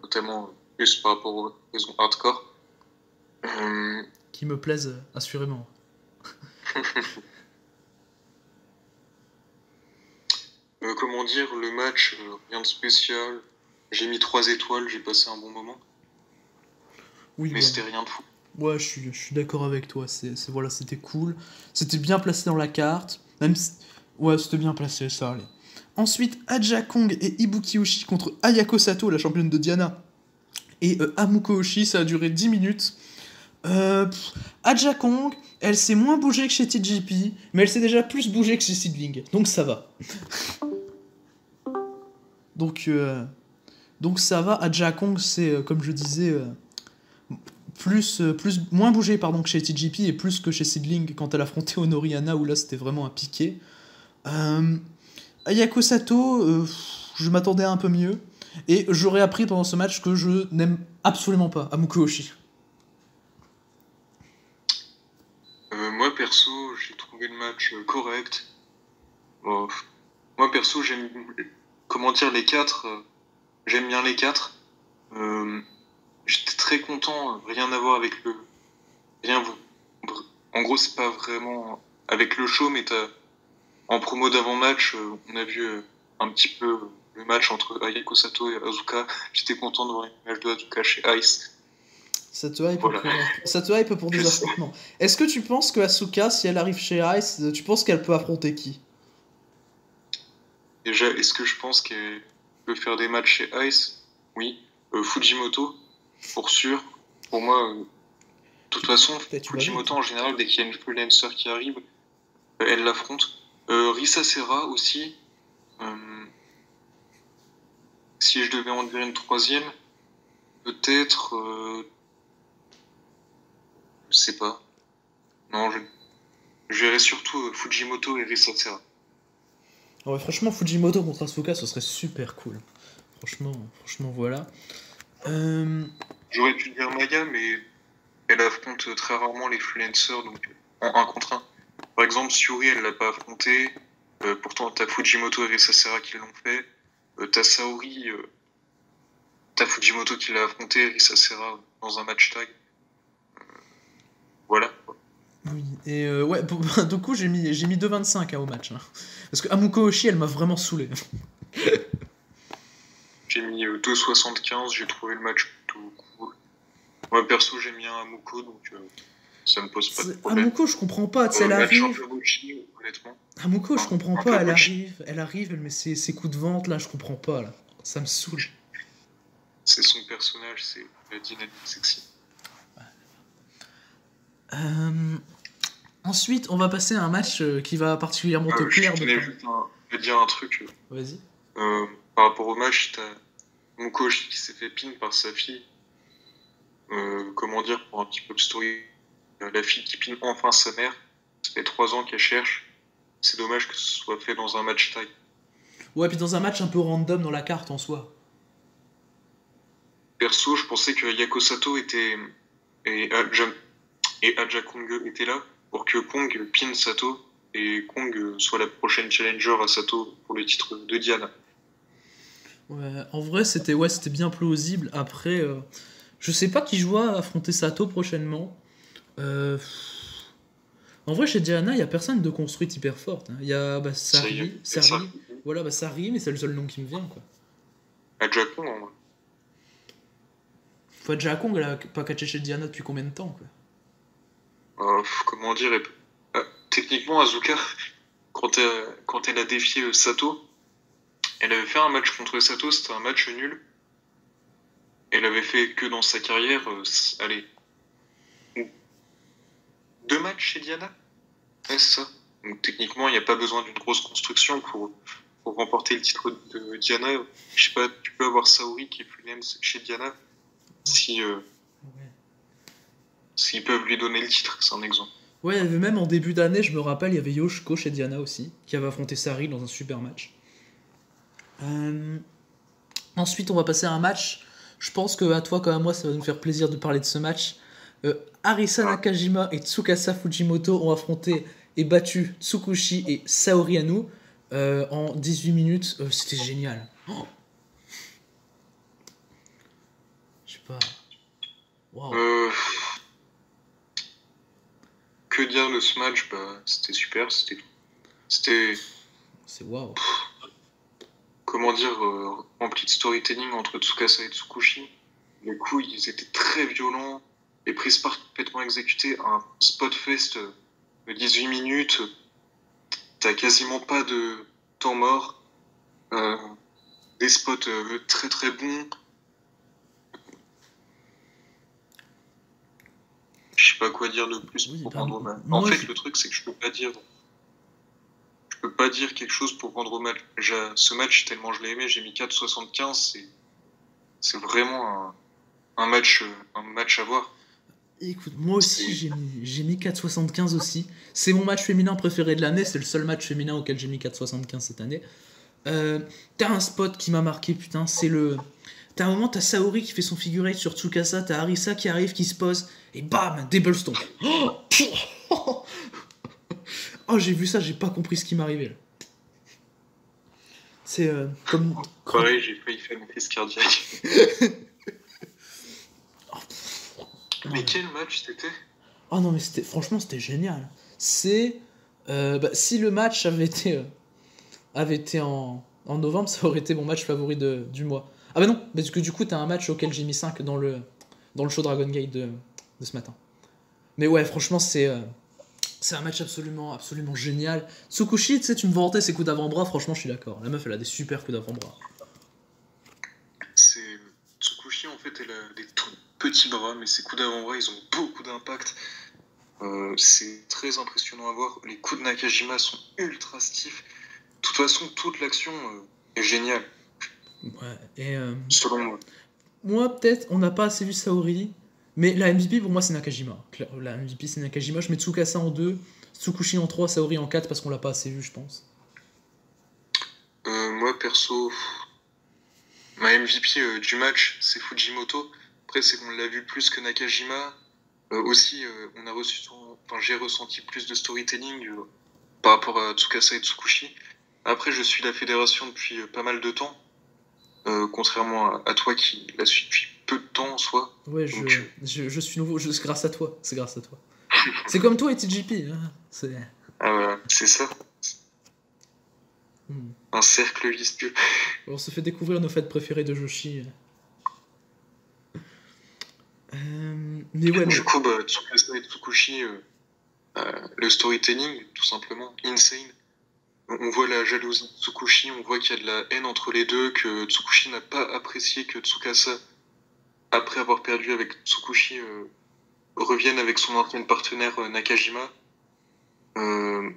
notamment plus par rapport aux raisons hardcore. Qui me plaisent assurément. Comment dire, le match, rien de spécial. J'ai mis 3 étoiles, j'ai passé un bon moment. Oui, mais c'était rien de fou. Ouais, je suis d'accord avec toi. Voilà, c'était cool. C'était bien placé dans la carte. Même si... Ouais, c'était bien placé, ça allait. Ensuite, Aja Kong et Ibuki Oshi contre Ayako Sato, la championne de Diana. Et Amuko Oshi, ça a duré 10 minutes. Aja Kong, elle s'est moins bougée que chez TJP, mais elle s'est déjà plus bougée que chez Sidling. Donc ça va. Donc ça va. Aja Kong, c'est, comme je disais... moins bougé pardon, que chez TJP et plus que chez Sidling quand elle affrontait Honoriana où là c'était vraiment un piqué. Ayako Sato, je m'attendais à un peu mieux et j'aurais appris pendant ce match que je n'aime absolument pas Amuko Oshi. Moi perso, j'ai trouvé le match correct. Bon, moi perso, j'aime comment dire les 4. J'aime bien les 4. J'étais très content, rien à voir avec le. Rien. En gros, c'est pas vraiment avec le show, mais en promo d'avant-match, on a vu un petit peu le match entre Ayako Sato et Asuka. J'étais content de voir une match de Asuka chez Ice. Ça te hype pour des affrontements. Est-ce que tu penses que Asuka, si elle arrive chez Ice, tu penses qu'elle peut affronter qui? Déjà, est-ce que je pense qu'elle peut faire des matchs chez Ice? Oui. Fujimoto, pour sûr. Pour moi, de toute façon, Fujimoto en général, dès qu'il y a une freelancer qui arrive, elle l'affronte. Risa Serra aussi. Si je devais en dire une troisième, peut-être. Je sais pas. Non, je verrais surtout Fujimoto et Risa Serra. Ouais, franchement, Fujimoto contre Asuka, ce serait super cool. Franchement, voilà. J'aurais pu dire Maya, mais elle affronte très rarement les freelancers, donc en 1 contre 1. Par exemple, Syuri, elle l'a pas affronté. Pourtant, t'as Fujimoto et Risa Serra qui l'ont fait. T'as Saori, t'as Fujimoto qui l'a affronté, Risa Serra dans un match tag. Voilà. Oui, et ouais, du coup, j'ai mis 2,25 au match. Hein. Parce que Amuko Oshi, elle m'a vraiment saoulé. J'ai mis 2,75, j'ai trouvé le match plutôt cool. Moi, perso, j'ai mis un Amuko, donc ça me pose pas de problème. Amuko, je comprends pas, elle arrive... honnêtement. Amuko, je comprends pas, elle arrive, elle met ses coups de vente, là, je comprends pas, là. Ça me saoule. C'est son personnage, c'est la dynamique sexy. Ensuite, on va passer à un match qui va particulièrement te plaire. Je tenais juste à dire un truc. Vas-y. Par rapport au match, t'as Mukoshi qui s'est fait pin par sa fille. Comment dire, pour un petit peu de story, la fille qui pin enfin sa mère. Ça fait 3 ans qu'elle cherche. C'est dommage que ce soit fait dans un match tag. Ouais, puis dans un match un peu random dans la carte en soi. Perso, je pensais que Yako Sato était et Aja Kong étaient là pour que Kong pin Sato et Kong soit la prochaine challenger à Sato pour le titre de Diana. Ouais, en vrai, c'était bien plausible. Après, je sais pas qui va affronter Sato prochainement. En vrai, chez Diana, il y a personne de construite hyper forte. Il y a Sari. Voilà, Sari, mais c'est le seul nom qui me vient, quoi. Aja Kong, en vrai. Aja Kong, elle a pas catché chez Diana depuis combien de temps, quoi. Comment dire, techniquement, Asuka, quand elle a défié Sato, elle avait fait un match contre Sato, c'était un match nul. Elle avait fait que dans sa carrière, 2 matchs chez Diana. Ouais, c'est ça. Donc techniquement, il n'y a pas besoin d'une grosse construction pour remporter le titre de Diana. Je sais pas, tu peux avoir Saori qui est freelance chez Diana si Ouais. s'ils peuvent lui donner le titre, c'est un exemple. Ouais, il y avait même en début d'année, je me rappelle, il y avait Yoshiko chez Diana aussi, qui avait affronté Sari dans un super match. Euh, Ensuite, on va passer à un match. Je pense que à toi comme à moi, ça va nous faire plaisir de parler de ce match. Arisa Ah, Nakajima et Tsukasa Fujimoto ont affronté et battu Tsukushi et Saori Anou en 18 minutes. C'était génial. Oh, je sais pas. Waouh. euh, que dire de ce match? Bah, c'était super, c'était C'est waouh. comment dire, rempli de storytelling entre Tsukasa et Tsukushi. Les coups, ils étaient très violents, les prises parfaitement exécutées, un spot fest de 18 minutes, t'as quasiment pas de temps mort, euh, des spots très très bons. Je sais pas quoi dire de plus Oui, pour bah, rendre hommage. En moi, fait, le truc, c'est que je peux pas dire quelque chose pour rendre hommage. Ce match, tellement je l'ai aimé, j'ai mis 4,75, c'est vraiment un match à voir. écoute, moi aussi C'est j'ai mis 4,75 aussi. C'est mon match féminin préféré de l'année, c'est le seul match féminin auquel j'ai mis 4,75 cette année. Euh, T'as un spot qui m'a marqué, putain, c'est le. T'as un moment, t'as Saori qui fait son figure eight sur Tsukasa, t'as Arisa qui arrive, qui se pose, et bam, double stomp. Oh, oh, j'ai vu ça, j'ai pas compris ce qui m'arrivait là. C'est comme. pareil, j'ai failli faire une crise cardiaque. Non, Mais mais... quel match c'était? Oh non, mais c'était, franchement, c'était génial. C'est. Si le match avait été en novembre, ça aurait été mon match favori du mois. Ah bah non, parce que du coup, t'as un match auquel j'ai mis 5 dans le show Dragon Gate de ce matin. Mais ouais, franchement, c'est un match absolument, absolument génial. Tsukushi, tu sais, tu me vantais ses coups d'avant-bras, franchement, je suis d'accord. La meuf, elle a des super coups d'avant-bras. C'est Tsukushi, en fait, elle a des tout petits bras, mais ses coups d'avant-bras, ils ont beaucoup d'impact. C'est très impressionnant à voir. Les coups de Nakajima sont ultra stiffs. De toute façon, toute l'action est géniale, Ouais, et selon moi. moi, peut-être, on n'a pas assez vu Saori, mais la MVP, pour moi, c'est Nakajima. La MVP, c'est Nakajima. Je mets Tsukasa en 2, Tsukushi en 3, Saori en 4, parce qu'on l'a pas assez vu, je pense. Moi, perso, ma MVP du match, c'est Fujimoto. Après, c'est qu'on l'a vu plus que Nakajima. Aussi, enfin, j'ai ressenti plus de storytelling par rapport à Tsukasa et Tsukushi. Après, je suis la fédération depuis pas mal de temps, contrairement à toi qui la suis depuis peu de temps en soi. Ouais, Donc, je suis nouveau, c'est grâce à toi, c'est grâce à toi. C'est comme toi et TGP, hein. C'est... voilà, c'est ça, Hmm. un cercle vicieux. On se fait découvrir nos fêtes préférées de Joshi. Mais ouais, Du non. coup, bah, Tsukasa et Tsukushi, le storytelling, tout simplement, insane. On voit la jalousie de Tsukushi, on voit qu'il y a de la haine entre les deux, que Tsukushi n'a pas apprécié que Tsukasa, après avoir perdu avec Tsukushi, revienne avec son ancien partenaire Nakajima. Euh,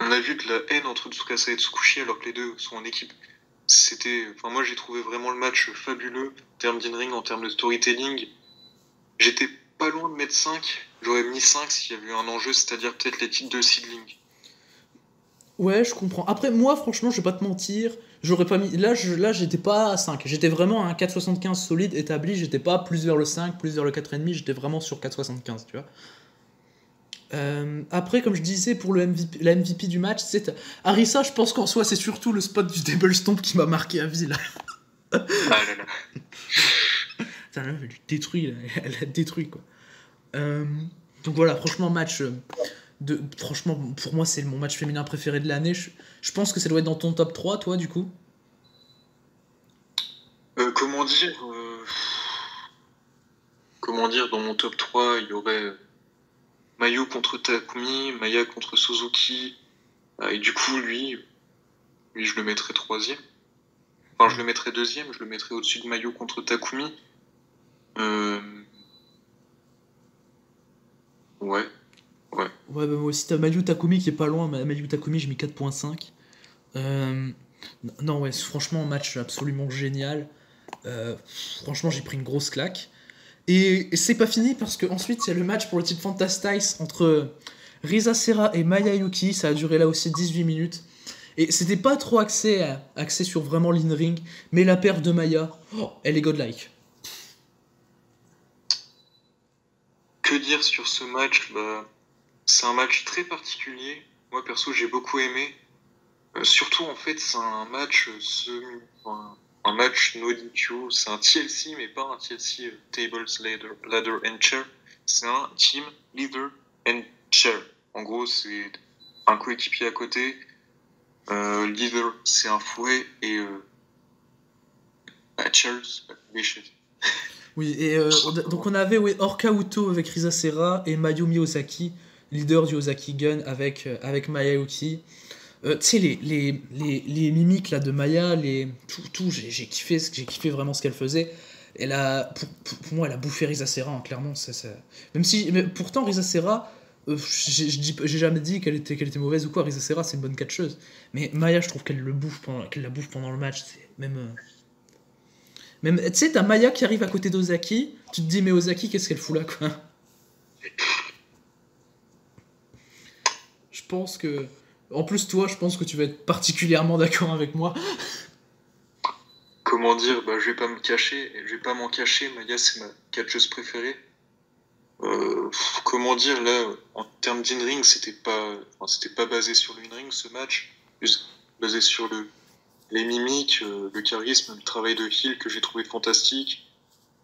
on a vu de la haine entre Tsukasa et Tsukushi alors que les deux sont en équipe. Enfin, moi j'ai trouvé vraiment le match fabuleux en termes d'in-ring, en termes de storytelling. J'étais pas loin de mettre 5. J'aurais mis 5 s'il y avait eu un enjeu, c'est-à-dire peut-être les titres de seedling. Ouais, je comprends. Après, moi, franchement, je vais pas te mentir, j'aurais pas mis. Là, j'étais pas à 5. J'étais vraiment à un 4,75 solide établi. J'étais pas plus vers le 5, plus vers le 4,5. J'étais vraiment sur 4,75, tu vois. Après, comme je disais, pour la MVP du match, c'est Arisa, je pense qu'en soi, c'est surtout le spot du Double Stomp qui m'a marqué à vie, là. Ah là là. Putain, la meuf, elle détruit, là. Elle a détruit, quoi. Euh, donc voilà, franchement, franchement, pour moi, c'est mon match féminin préféré de l'année. Je pense que ça doit être dans ton top 3, toi, du coup. Comment dire Comment dire, dans mon top 3, il y aurait Mayu contre Takumi, Maya contre Suzuki, et du coup, lui, je le mettrais troisième. Enfin, je le mettrais deuxième, je le mettrais au-dessus de Mayu contre Takumi. Euh, ouais, ouais. Ouais, bah, moi aussi, t'as Mayu Takumi qui est pas loin. Mayu Takumi, j'ai mis 4.5. Euh, non, ouais, franchement, match absolument génial. Euh, Franchement, j'ai pris une grosse claque. Et c'est pas fini parce qu'ensuite, il y a le match pour le titre Fantastice entre Risa Serra et Maya Yuki. Ça a duré là aussi 18 minutes. Et c'était pas trop axé sur vraiment l'in-ring, mais la paire de Maya, oh, elle est godlike. Que dire sur ce match? Bah, c'est un match très particulier. Moi, perso, j'ai beaucoup aimé. Surtout, en fait, c'est un match enfin, un match no DQ. C'est un TLC, mais pas un TLC Tables, Ladder and Chair. C'est un Team Leader and Chair. En gros, c'est un coéquipier à côté. Leader, c'est un fouet. Et Chair, c'est des chaises. Oui, et donc on avait ouais, Orka Uto avec Risa Serra et Mayumi Ozaki, leader du Ozaki Gun avec Maya Yuki. Tu sais, les mimiques là, de Maya, j'ai kiffé vraiment ce qu'elle faisait. Pour moi, elle a bouffé Risa Serra, hein, clairement. Même si, mais pourtant, Risa Serra, j'ai jamais dit qu'elle était mauvaise ou quoi. Risa Serra, c'est une bonne catcheuse. Mais Maya, je trouve qu'elle la bouffe pendant le match. C'est même tu sais, t'as Maya qui arrive à côté d'Ozaki. Tu te dis, mais Ozaki, qu'est-ce qu'elle fout là, quoi? Je pense que. En plus, toi, je pense que tu vas être particulièrement d'accord avec moi. Comment dire? Bah, je vais pas me cacher. Je vais pas m'en cacher. Maya, c'est ma catcheuse préférée. Comment dire, là, en termes d'in-ring, c'était pas basé sur l'in-ring ce match, plus basé sur les mimiques, le charisme, le travail de heel que j'ai trouvé fantastique.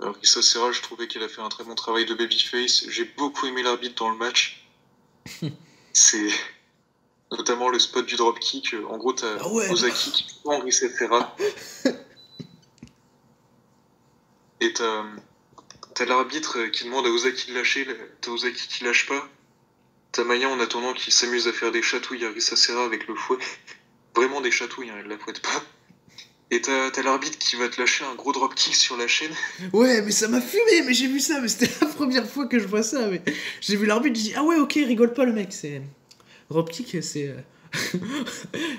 Risa Serra, je trouvais qu'elle a fait un très bon travail de babyface. J'ai beaucoup aimé l'arbitre dans le match. C'est notamment le spot du dropkick. En gros, t'as Ah ouais, Ozaki qui prend Risa Serra et t'as l'arbitre qui demande à Ozaki de lâcher, t'as Ozaki qui lâche pas. T'as Maya en attendant qui s'amuse à faire des chatouilles à Risa Serra avec le fouet. Vraiment des chatouilles, hein, elle la fouette pas. Et t'as l'arbitre qui va te lâcher un gros dropkick sur la chaîne. ouais, mais ça m'a fumé, mais j'ai vu ça, mais c'était la première fois que je vois ça. Mais j'ai vu l'arbitre, j'ai dit, ah ouais, ok, rigole pas le mec, c'est. Dropkick, c'est.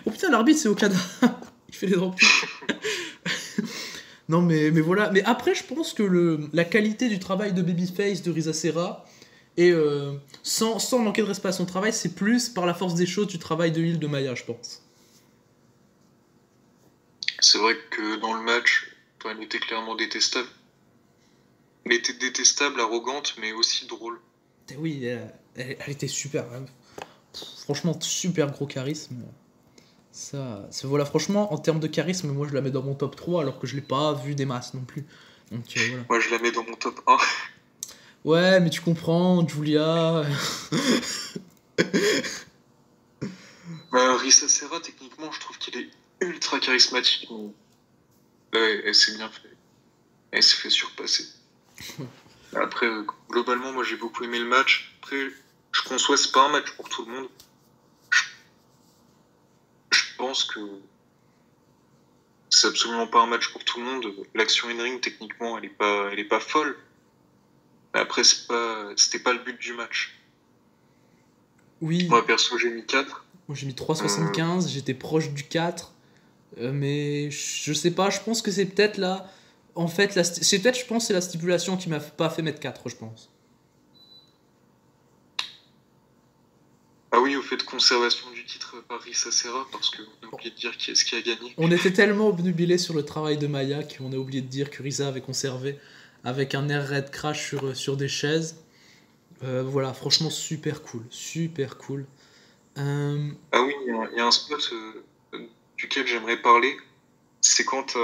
Oh putain, l'arbitre, c'est Okada. Il fait des dropkicks. Non, mais voilà. Mais après, je pense que la qualité du travail de Babyface de Risa Serra, et sans manquer de respect à son travail, c'est plus par la force des choses du travail de heel de Maya, je pense. C'est vrai que dans le match, elle était clairement détestable. Elle était détestable, arrogante, mais aussi drôle. Et oui, elle était super. Hein. Franchement, super gros charisme. Voilà, franchement, en termes de charisme, moi je la mets dans mon top 3 alors que je l'ai pas vu des masses non plus. Donc voilà. Moi, je la mets dans mon top 1. Ouais, mais tu comprends, Julia. Risa Serra, techniquement, je trouve qu'il est ultra charismatique. Ouais, elle s'est bien fait. Elle s'est fait surpasser. Après, globalement, moi j'ai beaucoup aimé le match. Après, je conçois, c'est pas un match pour tout le monde. Je pense que c'est absolument pas un match pour tout le monde. L'action in-ring, techniquement, elle est pas folle. Mais après, c'était pas le but du match. Oui, Moi, perso, j'ai mis 4. moi j'ai mis 3,75, j'étais proche du 4. Mais je sais pas, je pense que c'est peut-être là. En fait, c'est peut-être, je pense, c'est la stipulation qui m'a pas fait mettre 4, je pense. Ah oui, au fait de conservation du titre par Risa Serra, parce qu'on a oublié de dire qui est-ce qui a gagné. On était tellement obnubilés sur le travail de Maya qu'on a oublié de dire que Risa avait conservé avec un air Red Crash sur des chaises. Voilà, franchement, super cool. Super cool. Ah oui, il y a un spot duquel j'aimerais parler. C'est quand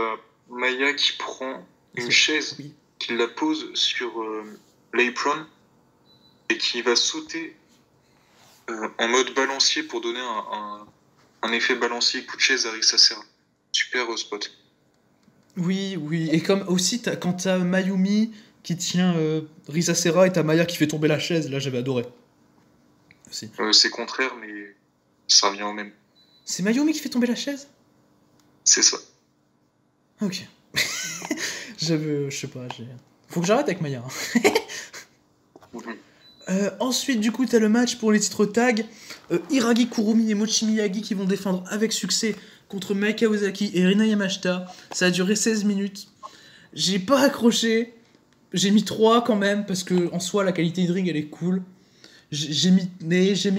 Maya qui prend une chaise, Oui. qui la pose sur l'apron et qui va sauter en mode balancier pour donner un effet balancier coup de chaise à Risa Serra. Super spot. Oui, oui. Et comme aussi, quand t'as Mayumi qui tient Risa Serra et t'as Maya qui fait tomber la chaise, là j'avais adoré. Aussi. C'est contraire, mais ça revient au même. C'est Mayumi qui fait tomber la chaise? C'est ça. Ok. Je sais pas, faut que j'arrête avec Maya. Hein. Mhm. Ensuite, du coup, tu as le match pour les titres tag. Hiragi Kurumi et Mochi Miyagi qui vont défendre avec succès contre Maika Ozaki et Rina Yamashita. Ça a duré 16 minutes. J'ai pas accroché. J'ai mis 3 quand même, parce que en soi, la qualité de ring, elle est cool. J'ai mis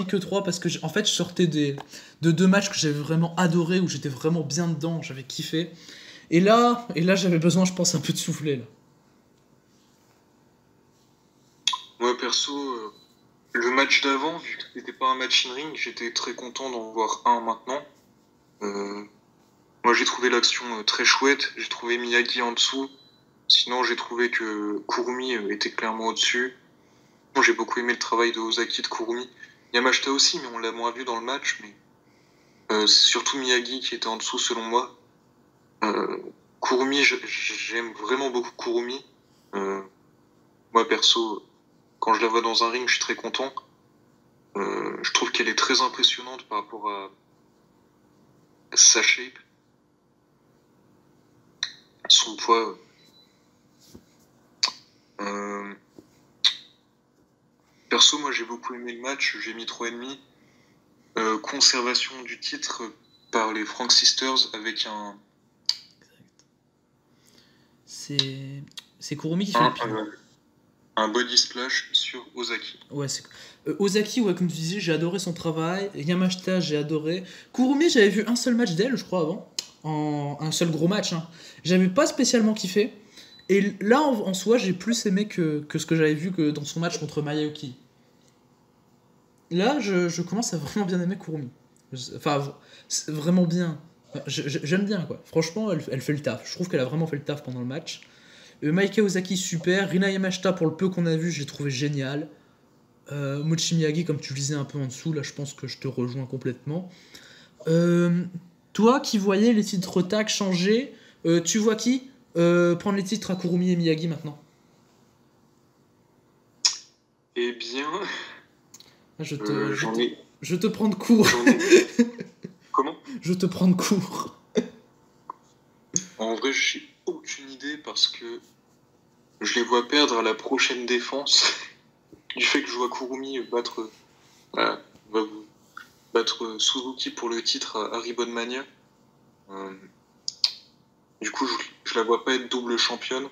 que 3 parce que, en fait, je sortais de 2 matchs que j'avais vraiment adoré, où j'étais vraiment bien dedans, j'avais kiffé. Et là j'avais besoin, je pense, un peu de souffler, là. Moi, perso, le match d'avant, vu que c'était pas un match in-ring, j'étais très content d'en voir un maintenant. Euh, Moi, j'ai trouvé l'action très chouette. J'ai trouvé Miyagi en dessous. Sinon, j'ai trouvé que Kurumi était clairement au-dessus. Bon, j'ai beaucoup aimé le travail de Ozaki et de Kurumi. Yamashita aussi, mais on l'a moins vu dans le match. Mais c'est surtout Miyagi qui était en dessous, selon moi. Euh, Kurumi, j'aime vraiment beaucoup Kurumi. Euh, Moi, perso, quand je la vois dans un ring, je suis très content. Je trouve qu'elle est très impressionnante par rapport à sa shape, son poids. Euh, Perso, moi, j'ai beaucoup aimé le match. J'ai mis 3,5. Conservation du titre par les Frank Sisters avec C'est. C'est Kurumi qui fait le pivot. un body splash sur Ozaki. Ouais, Ozaki, ouais, comme tu disais, j'ai adoré son travail. Yamashita, j'ai adoré. Kurumi, j'avais vu un seul match d'elle, je crois, avant. Un seul gros match. Hein. J'avais pas spécialement kiffé. Et là, en soi, j'ai plus aimé que ce que j'avais vu que dans son match contre Mayaoki. Là, je commence à vraiment bien aimer Kurumi. Enfin, c'est vraiment bien. J'aime bien, quoi. Franchement, elle fait le taf. Je trouve qu'elle a vraiment fait le taf pendant le match. Maika Ozaki, super. Rina Yamashita, pour le peu qu'on a vu, je l'ai trouvé génial. Mochi Miyagi, comme tu le disais un peu en dessous, là, je pense que je te rejoins complètement. Toi qui voyais les titres tag changer, tu vois qui prendre les titres à Kurumi et Miyagi maintenant? Eh bien, Ah, j'en ai. je te prends de court. J'en ai. Comment? Je te prends de court. En vrai, j'ai aucune idée parce que je les vois perdre à la prochaine défense. Du fait que je vois Kurumi voilà, va battre Suzuki pour le titre à Ribbon Mania. Euh, du coup, je la vois pas être double championne.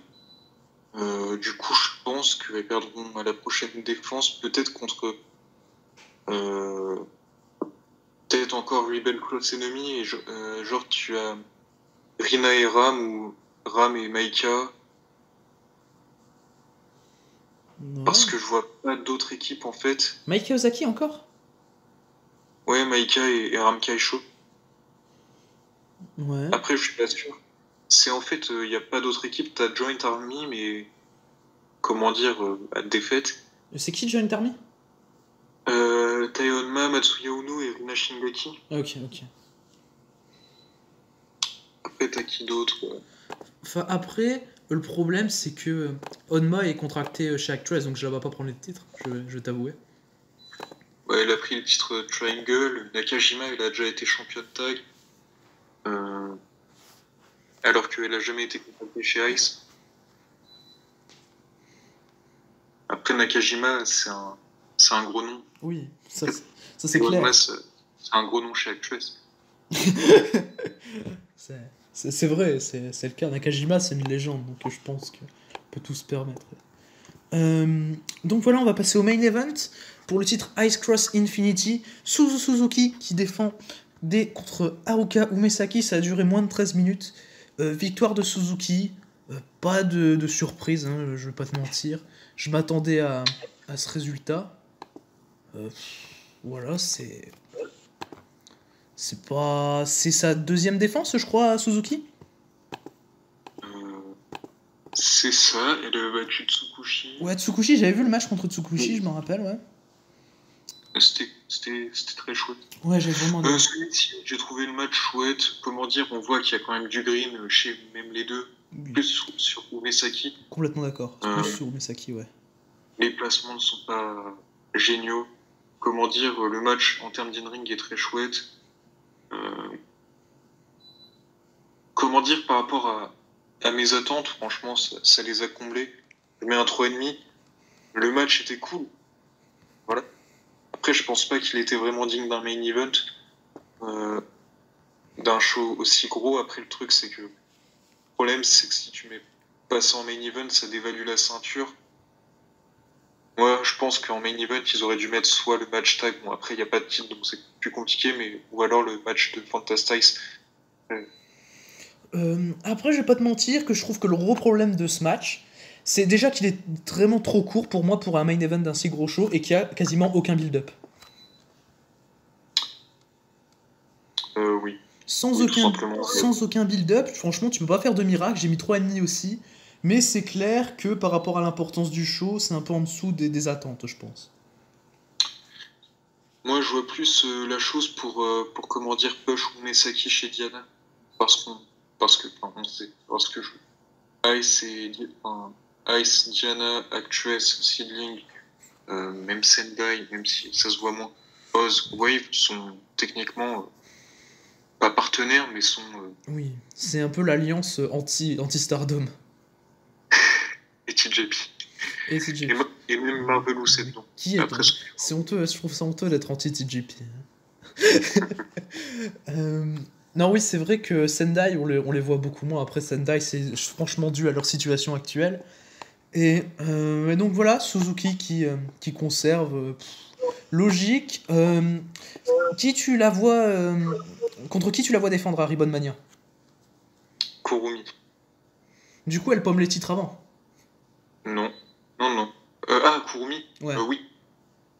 Du coup, je pense qu'elles perdront à la prochaine défense, peut-être contre euh, peut-être encore Rebel Close Enemy et genre tu as Rina et Ram ou Ram et Maika Ouais. parce que je vois pas d'autres équipes en fait. Maika Ozaki encore? Ouais, Maika et Ram Kaisho. Ouais. Après, je suis pas sûr. C'est en fait, il y a pas d'autres équipes. T'as Joint Army, mais comment dire, à défaite. C'est qui Joint Army? Taeyonma, Matsuya Uno et Rina Shingaki. Ok, ok. Après, t'as qui d'autre? Enfin, après, le problème, c'est que Onma est contracté chez Actress, donc je la vois pas prendre les titres, je vais t'avouer. Ouais, elle a pris le titre Triangle. Nakajima, elle a déjà été championne tag. Euh, Alors qu'elle a jamais été contractée chez Ice. Après, Nakajima, c'est un gros nom. Oui, ça c'est Et clair. Onma, c'est un gros nom chez Actress. C'est vrai, c'est le cas. Nakajima, c'est une légende, donc je pense qu'on peut tout se permettre. Donc voilà, on va passer au main event. Pour le titre Ice Cross Infinity, Suzuki qui défend contre Haruka Umesaki. Ça a duré moins de 13 minutes. Victoire de Suzuki. Pas de surprise, hein, je vais pas te mentir. Je m'attendais à ce résultat. Voilà, c'est sa deuxième défense, je crois, à Suzuki. Euh, c'est ça, elle a battu Tsukushi. Ouais, Tsukushi, j'avais vu le match contre Tsukushi, je m'en rappelle, ouais. C'était très chouette. Ouais, j'ai vraiment adoré. Celui-ci, j'ai trouvé le match chouette. Comment dire, on voit qu'il y a quand même du green chez même les deux. Oui. Plus sur Umesaki. Complètement d'accord. Plus sur Umesaki, ouais. Les placements ne sont pas géniaux. Comment dire, le match en termes d'in-ring est très chouette. Comment dire, par rapport à mes attentes, franchement, ça les a comblés. Je mets un 3,5. Le match était cool. Voilà. Après, je pense pas qu'il était vraiment digne d'un main event, euh, d'un show aussi gros. Après, le truc, c'est que le problème, c'est que si tu mets pas ça en main event, ça dévalue la ceinture. Moi, je pense qu'en main event, ils auraient dû mettre soit le match tag, bon après il n'y a pas de titre donc c'est plus compliqué, mais ou alors le match de Fantastice. Après, je vais pas te mentir que je trouve que le gros problème de ce match, c'est déjà qu'il est vraiment trop court pour moi pour un main event d'un si gros show et qu'il y a quasiment aucun build-up. Oui. Sans, Oui, tout aucun, simplement. sans aucun build-up, franchement, tu peux pas faire de miracle. J'ai mis 3,5 aussi. Mais c'est clair que par rapport à l'importance du show, c'est un peu en dessous des attentes, je pense. Moi, je vois plus la chose pour comment dire Push ou Mesaki chez Diana. Parce qu'on, enfin, on sait, parce que Ice et, enfin, Ice, Diana, Actress, Seedling, même Sendai, même si ça se voit moins, Oz, Wave sont techniquement pas partenaires, mais sont Oui, c'est un peu l'alliance anti-Stardom. et TJP. Et TJP. Et même Marvel ou c'est dedans. Qui est Après, c'est honteux, je trouve ça honteux d'être anti-TJP. Non, oui, c'est vrai que Sendai, on les voit beaucoup moins. Après, Sendai, c'est franchement dû à leur situation actuelle. Et donc voilà, Suzuki qui conserve. Logique. Qui tu la vois. Contre qui tu la vois défendre à Ribbon Mania? Kurumi. Du coup, elle pomme les titres avant. Non. Non. Kurumi. Ouais. Oui.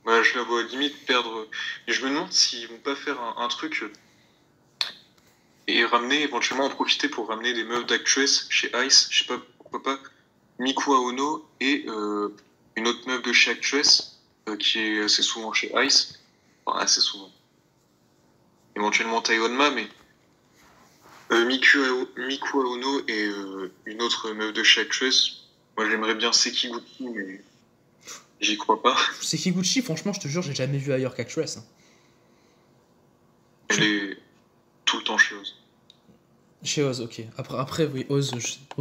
Bah, je la vois limite perdre. Et je me demande s'ils vont pas faire un truc et ramener, éventuellement en profiter pour ramener des meufs d'actress chez Ice. Je sais pas pourquoi pas. Miku Aono et une autre meuf de chez Actress qui est assez souvent chez Ice. Enfin, assez souvent. Éventuellement Taïwanma, mais Miku Aono et une autre meuf de chez Actress. Moi, j'aimerais bien Sekiguchi, mais j'y crois pas. Sekiguchi, franchement, je te jure, j'ai jamais vu ailleurs qu'Actress. Hein. Elle est tout le temps chez Oz. Chez Oz, ok. Après oui, Oz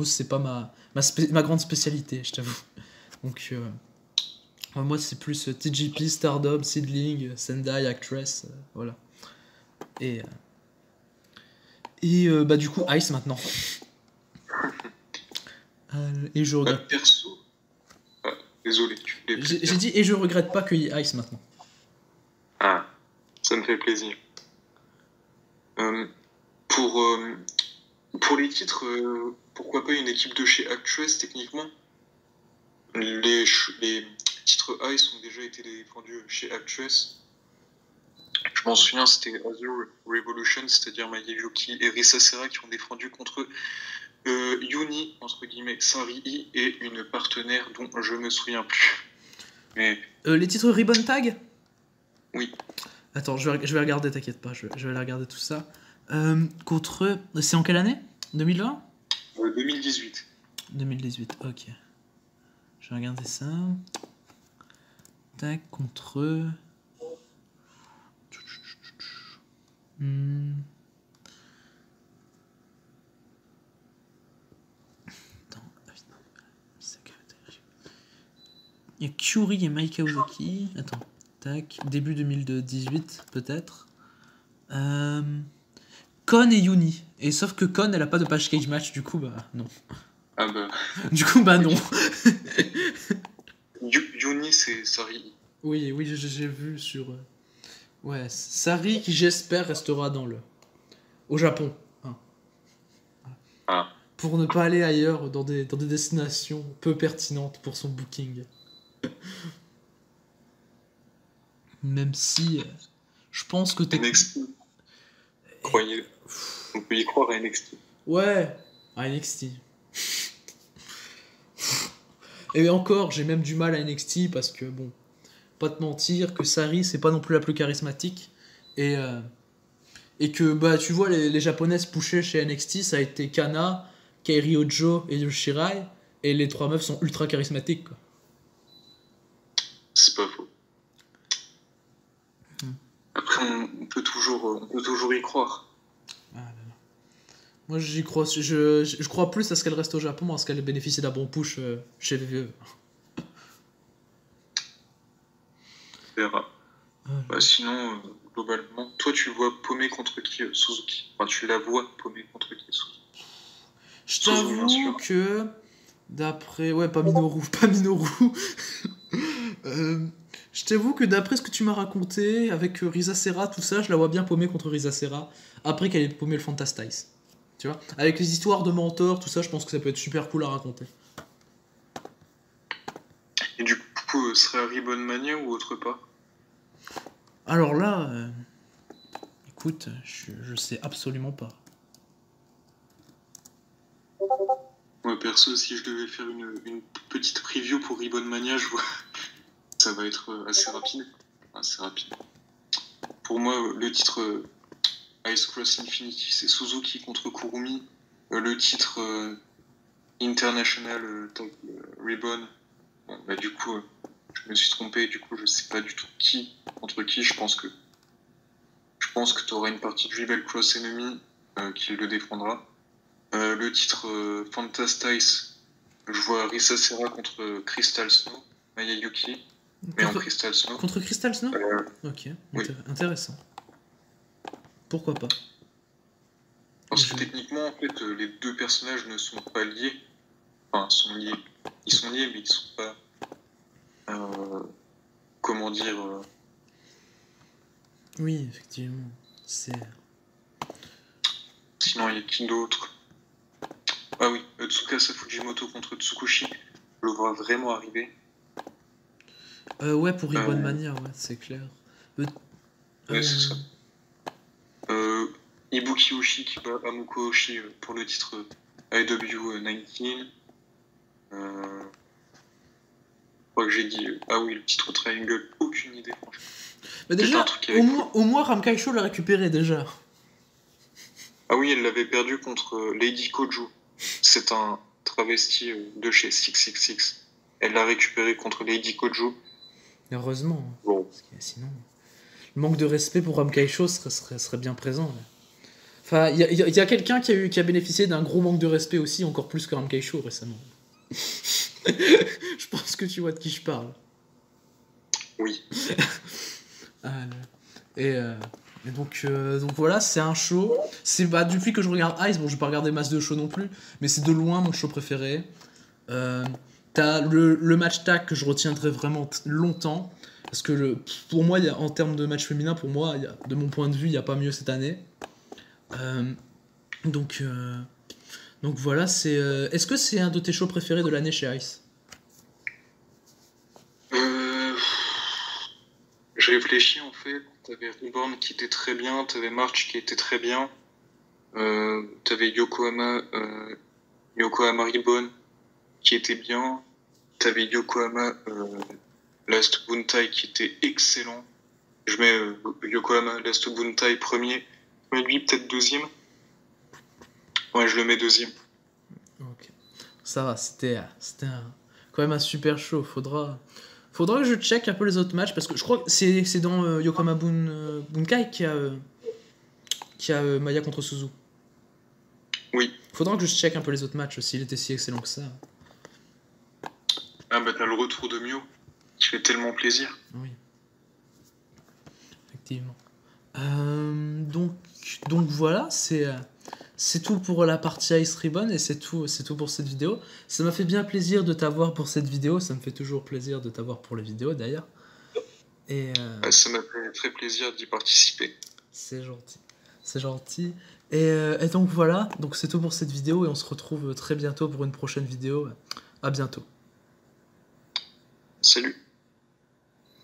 c'est pas ma grande spécialité, je t'avoue. Donc, moi, c'est plus TJP, Stardom, Seedling, Sendai, Actress, voilà. Et bah, du coup, Ice maintenant. Et je regrette. Perso. Ah, désolé. J'ai dit et je regrette pas qu'il y ait Ice maintenant. Ah, ça me fait plaisir. Pour les titres, pourquoi pas une équipe de chez Actress, techniquement. Les titres Ice ont déjà été défendus chez Actress. Je m'en souviens, c'était Azure Revolution, c'est-à-dire Mayuki et Risa Serra qui ont défendu contre Yuni, entre guillemets, Sarii et une partenaire dont je me souviens plus. Mais... les titres Ribbon Tag? Oui. Attends, je vais regarder, t'inquiète pas, je vais aller regarder tout ça. Contre... C'est en quelle année? 2020? 2018. 2018, ok. Je vais regarder ça. Tac, contre... Il y a Kyuri et Maika Ozaki. Attends, tac. Début 2018, peut-être. Kon et Yuni. Et sauf que Kon, elle a pas de page cage match, du coup, bah non. Ah bah. Du coup, bah non. Yuni, c'est Sarii. Oui, j'ai vu sur. Ouais, Sari qui j'espère restera au Japon. Hein. Ah. Pour ne pas aller ailleurs dans des destinations peu pertinentes pour son booking. Même si je pense que t'es. NXT. Croyez. On peut y croire à NXT. Ouais, à NXT. Et encore, j'ai même du mal à NXT parce que bon, pas te mentir que Sari c'est pas non plus la plus charismatique et que bah tu vois les japonaises pushées chez NXT ça a été Kana, Kairi Ojo et Yoshirai et les trois meufs sont ultra charismatiques quoi. C'est pas faux. Après on peut toujours y croire. Ah là là. Moi j'y crois, je crois plus à ce qu'elle reste au Japon à ce qu'elle bénéficie d'un bon push chez les vieux. verra. Bah, sinon, globalement, toi tu le vois paumer contre qui Suzuki. Enfin, tu la vois paumer contre qui Suzuki. Je Suzu, bien t'avoue sûr. que d'après... Ouais, pas Minoru, pas Minoru. Euh, je t'avoue que d'après ce que tu m'as raconté, avec Risa Serra, tout ça, je la vois bien paumer contre Risa Serra, après qu'elle ait paumé le Fantastice. Tu vois? Avec les histoires de mentors, tout ça, je pense que ça peut être super cool à raconter. Et du coup, ce serait Ribbon Mania ou autre part? Alors là, écoute, je sais absolument pas. Moi, perso, si je devais faire une petite preview pour Ribbon Mania, je vois ça va être assez rapide. Assez rapide. Pour moi, le titre Ice Cross Infinity, c'est Suzuki contre Kurumi. Le titre International Ribbon, bon, bah, du coup, je me suis trompé. Du coup, je sais pas du tout qui contre qui. Je pense que tu auras une partie de Rebel Cross Enemy qui le défendra. Le titre Fantastice, je vois Risa Serra contre Crystal Snow, Mayayuki, mais en Crystal Snow. Contre Crystal Snow? Ok, oui. Intéressant. Pourquoi pas? Parce que techniquement, en fait, les deux personnages ne sont pas liés. Enfin, sont liés. Ils sont liés, mais ils sont pas. Comment dire Oui, effectivement. C'est. Sinon, il y a qui d'autre? Ah oui, Tsukasa Fujimoto contre Tsukushi. Je le vois vraiment arriver. Ouais, pour Ribbon Mania, ouais, c'est clair. Ouais, c'est ça. Ibuki Oshi qui bat Amuko Oshi pour le titre IW19. Je crois que j'ai dit. Ah oui, le titre Triangle, aucune idée, franchement. Mais déjà, au moins Ramkaisho l'a récupéré déjà. Ah oui, elle l'avait perdu contre Lady Kojo. C'est un travesti de chez 666. Elle l'a récupéré contre Lady Kojo. Heureusement. Bon. Parce que sinon, le manque de respect pour Ramkaisho serait bien présent. Là. Enfin, il y a quelqu'un qui a bénéficié d'un gros manque de respect aussi, encore plus que Ramkaisho récemment. Je pense que tu vois de qui je parle. Oui. Et donc voilà, c'est un show. C'est depuis que je regarde Ice, bon, je vais pas regarder masse de shows non plus, mais c'est de loin mon show préféré. T'as le match tag que je retiendrai vraiment longtemps. Parce que pour moi, en termes de match féminin, pour moi, de mon point de vue, il n'y a pas mieux cette année. Donc voilà, c'est. Est-ce que c'est un de tes shows préférés de l'année chez Ice? Je réfléchis en fait. T'avais Reborn qui était très bien, t'avais March qui était très bien, t'avais Yokohama Ribbon qui était bien, t'avais Yokohama Last Buntai qui était excellent. Je mets Yokohama Last Buntai premier, mais lui peut-être deuxième. Ouais, je le mets deuxième. Ok. Ça va, c'était quand même un super show. Faudra que je check un peu les autres matchs parce que je crois que c'est dans Yokohama Bunkai qui a Maya contre Suzu. Oui. Faudra que je check un peu les autres matchs s'il était si excellent que ça. Ah bah t'as le retour de Mio qui fait tellement plaisir. Oui. Effectivement. Donc voilà, c'est tout pour la partie Ice Ribbon et c'est tout pour cette vidéo. Ça m'a fait bien plaisir de t'avoir pour cette vidéo. Ça me fait toujours plaisir de t'avoir pour les vidéos d'ailleurs. Et ça m'a fait très plaisir d'y participer. C'est gentil. C'est gentil. Et donc voilà, donc c'est tout pour cette vidéo et on se retrouve très bientôt pour une prochaine vidéo. À bientôt. Salut.